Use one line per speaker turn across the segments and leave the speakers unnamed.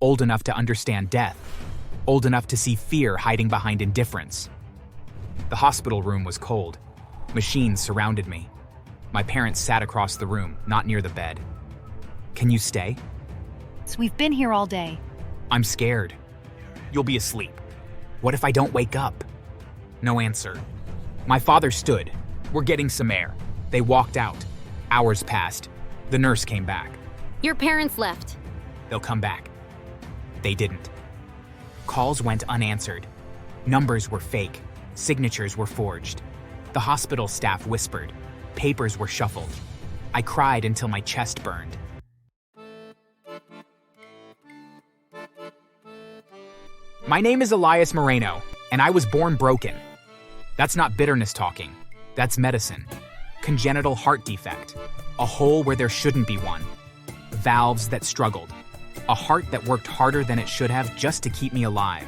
old enough to understand death, old enough to see fear hiding behind indifference. The hospital room was cold. Machines surrounded me. My parents sat across the room, not near the bed. "Can you stay?"
We've been here all day.
"I'm scared." "You'll be asleep." "What if I don't wake up?" No answer. My father stood. "We're getting some air." They walked out. Hours passed. The nurse came back.
Your parents left.
"They'll come back." They didn't. Calls went unanswered. Numbers were fake. Signatures were forged. The hospital staff whispered. Papers were shuffled. I cried until my chest burned. My name is Elias Moreno, and I was born broken. That's not bitterness talking. That's medicine. Congenital heart defect. A hole where there shouldn't be one. Valves that struggled. A heart that worked harder than it should have just to keep me alive.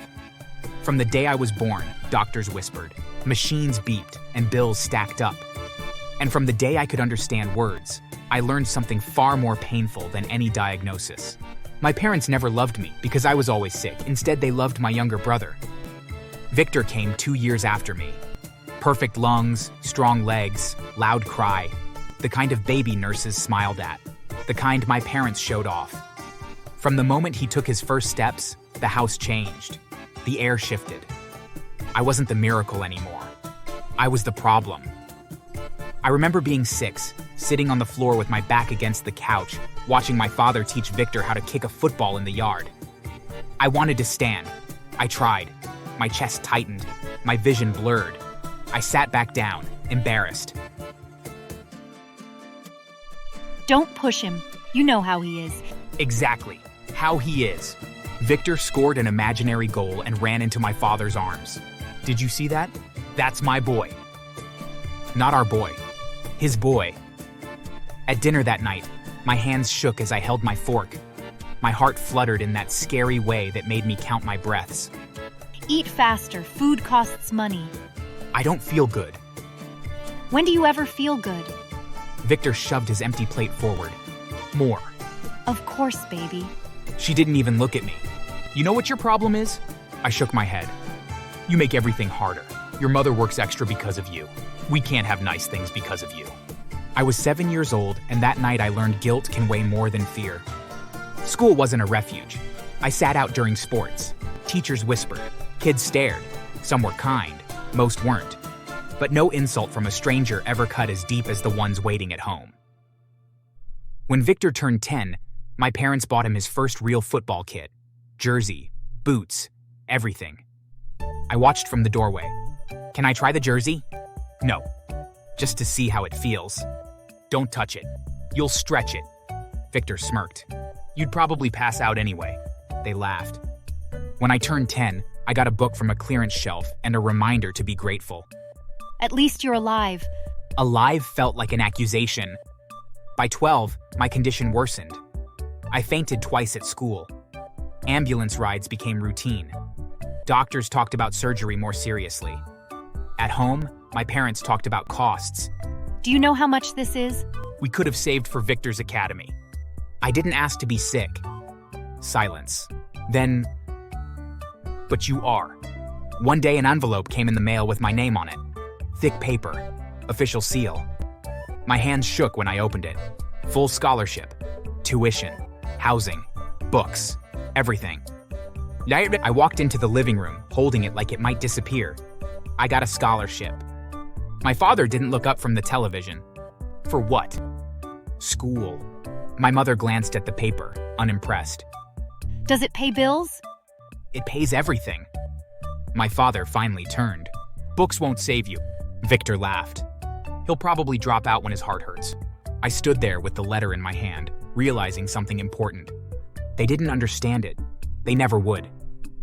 From the day I was born, doctors whispered. Machines beeped, and bills stacked up. And from the day I could understand words, I learned something far more painful than any diagnosis. My parents never loved me because I was always sick. Instead, they loved my younger brother. Victor came 2 years after me. Perfect lungs, strong legs, loud cry. The kind of baby nurses smiled at. The kind my parents showed off. From the moment he took his first steps, the house changed. The air shifted. I wasn't the miracle anymore. I was the problem. I remember being 6, sitting on the floor with my back against the couch, watching my father teach Victor how to kick a football in the yard. I wanted to stand. I tried. My chest tightened. My vision blurred. I sat back down, embarrassed.
Don't push him. You know how he is.
Exactly. How he is. Victor scored an imaginary goal and ran into my father's arms. Did you see that? That's my boy. Not our boy. His boy. At dinner that night, my hands shook as I held my fork. My heart fluttered in that scary way that made me count my breaths.
Eat faster. Food costs money.
I don't feel good.
When do you ever feel good?
Victor shoved his empty plate forward. More.
Of course, baby.
She didn't even look at me. "You know what your problem is?" I shook my head. "You make everything harder. Your mother works extra because of you. We can't have nice things because of you." I was 7 years old, and that night I learned guilt can weigh more than fear. School wasn't a refuge. I sat out during sports. Teachers whispered. Kids stared. Some were kind. Most weren't. But no insult from a stranger ever cut as deep as the ones waiting at home. When Victor turned 10, my parents bought him his first real football kit. Jersey, boots, everything. I watched from the doorway. "Can I try the jersey?" "No. Just to see how it feels." "Don't touch it. You'll stretch it." Victor smirked. "You'd probably pass out anyway." They laughed. When I turned 10, I got a book from a clearance shelf and a reminder to be grateful.
At least you're alive.
Alive felt like an accusation. By 12, my condition worsened. I fainted twice at school. Ambulance rides became routine. Doctors talked about surgery more seriously. At home, my parents talked about costs.
Do you know how much this is?
We could have saved for Victor's academy. I didn't ask to be sick. Silence. Then, "But you are." One day an envelope came in the mail with my name on it. Thick paper. Official seal. My hands shook when I opened it. Full scholarship. Tuition. Housing. Books. Everything. I walked into the living room, holding it like it might disappear. I got a scholarship. My father didn't look up from the television. For what? School. My mother glanced at the paper, unimpressed.
Does it pay bills?
It pays everything. My father finally turned. "Books won't save you." Victor laughed. "He'll probably drop out when his heart hurts." I stood there with the letter in my hand, realizing something important. They didn't understand it. They never would.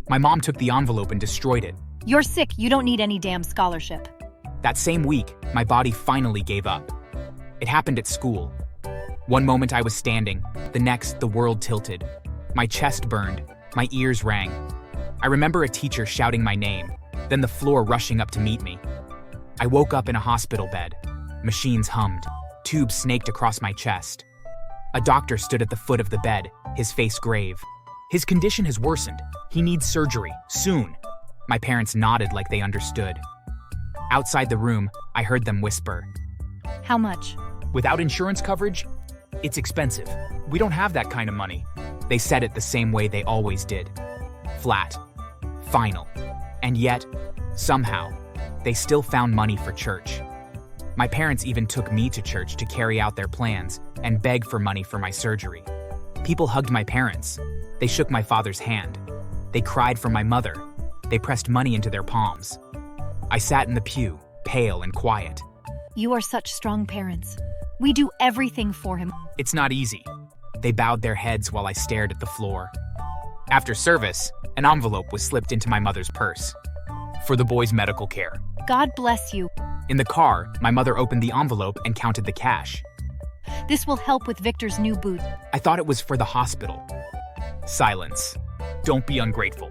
My mom took the envelope and destroyed it.
You're sick. You don't need any damn scholarship.
That same week, my body finally gave up. It happened at school. One moment I was standing, the next the world tilted. My chest burned, my ears rang. I remember a teacher shouting my name, then the floor rushing up to meet me. I woke up in a hospital bed. Machines hummed. Tubes snaked across my chest. A doctor stood at the foot of the bed, his face grave. His condition has worsened. He needs surgery, soon. My parents nodded like they understood. Outside the room, I heard them whisper.
How much?
Without insurance coverage, it's expensive. We don't have that kind of money. They said it the same way they always did. Flat. Final. And yet, somehow, they still found money for church. My parents even took me to church to carry out their plans and beg for money for my surgery. People hugged my parents. They shook my father's hand. They cried for my mother. They pressed money into their palms. I sat in the pew, pale and quiet.
You are such strong parents. We do everything for him.
It's not easy. They bowed their heads while I stared at the floor. After service, an envelope was slipped into my mother's purse. For the boy's medical care.
God bless you.
In the car, my mother opened the envelope and counted the cash.
This will help with Victor's new boot.
I thought it was for the hospital. Silence. Don't be ungrateful.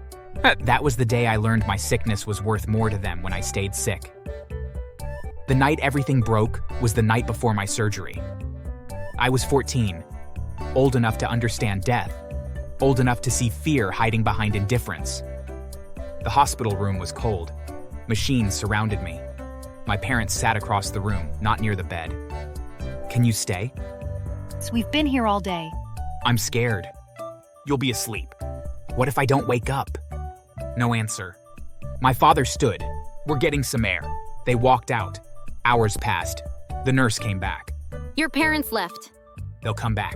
That was the day I learned my sickness was worth more to them when I stayed sick. The night everything broke was the night before my surgery. I was 14, old enough to understand death, old enough to see fear hiding behind indifference. The hospital room was cold. Machines surrounded me. My parents sat across the room, not near the bed. Can you stay?
So we've been here all day.
I'm scared. You'll be asleep. What if I don't wake up? No answer. My father stood. We're getting some air. They walked out. Hours passed. The nurse came back.
Your parents left.
They'll come back.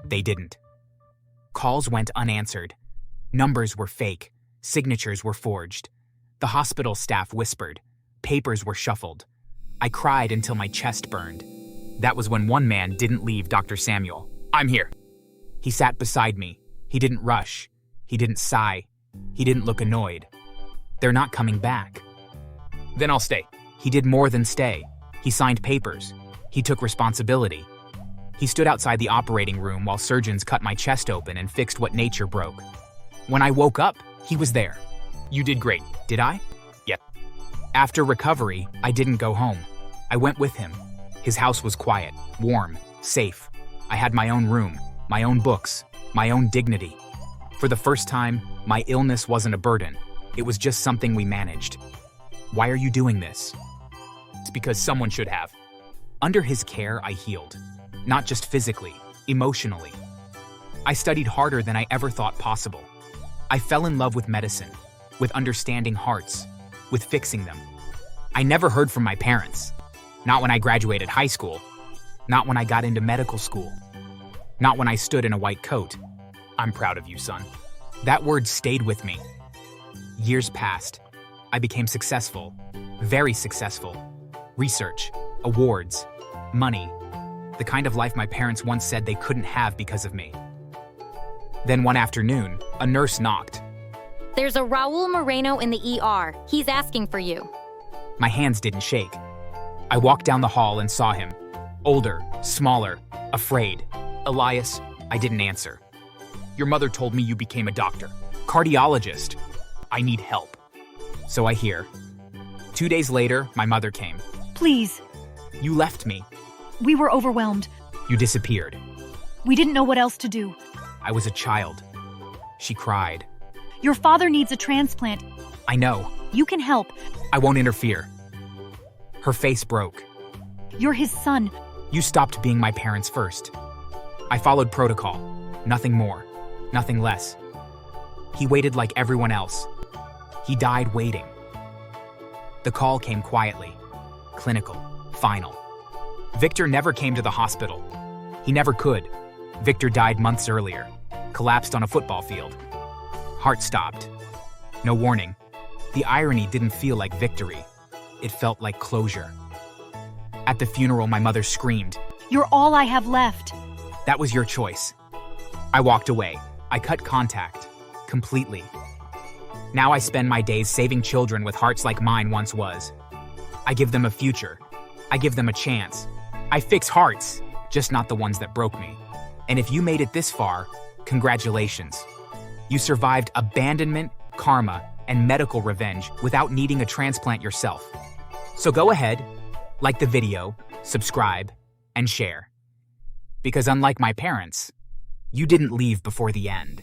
They didn't. Calls went unanswered. Numbers were fake. Signatures were forged. The hospital staff whispered. Papers were shuffled. I cried until my chest burned. That was when one man didn't leave Dr. Samuel. I'm here. He sat beside me. He didn't rush. He didn't sigh. He didn't look annoyed. They're not coming back. Then I'll stay. He did more than stay. He signed papers. He took responsibility. He stood outside the operating room while surgeons cut my chest open and fixed what nature broke. When I woke up, he was there. You did great, did I? Yep. After recovery, I didn't go home. I went with him. His house was quiet, warm, safe. I had my own room, my own books, my own dignity. For the first time, my illness wasn't a burden. It was just something we managed. Why are you doing this? It's because someone should have. Under his care, I healed. Not just physically, emotionally. I studied harder than I ever thought possible. I fell in love with medicine, with understanding hearts, with fixing them. I never heard from my parents. Not when I graduated high school. Not when I got into medical school. Not when I stood in a white coat. I'm proud of you, son. That word stayed with me. Years passed. I became successful, very successful. Research, awards, money, the kind of life my parents once said they couldn't have because of me. Then one afternoon, a nurse knocked.
There's a Raul Moreno in the ER. He's asking for you.
My hands didn't shake. I walked down the hall and saw him. Older, smaller, afraid. Elias, I didn't answer. Your mother told me you became a doctor. Cardiologist. I need help. So I hear. 2 days later, my mother came.
Please.
You left me.
We were overwhelmed.
You disappeared.
We didn't know what else to do.
I was a child. She cried.
Your father needs a transplant.
I know.
You can help.
I won't interfere. Her face broke.
You're his son.
You stopped being my parents first. I followed protocol. Nothing more. Nothing less. He waited like everyone else. He died waiting. The call came quietly. Clinical. Final. Victor never came to the hospital. He never could. Victor died months earlier. Collapsed on a football field. Heart stopped. No warning. The irony didn't feel like victory. It felt like closure. At the funeral, my mother screamed.
You're all I have left.
That was your choice. I walked away. I cut contact. Completely. Now I spend my days saving children with hearts like mine once was. I give them a future. I give them a chance. I fix hearts, just not the ones that broke me. And if you made it this far, congratulations. You survived abandonment, karma, and medical revenge without needing a transplant yourself. So go ahead, like the video, subscribe, and share. Because unlike my parents, you didn't leave before the end.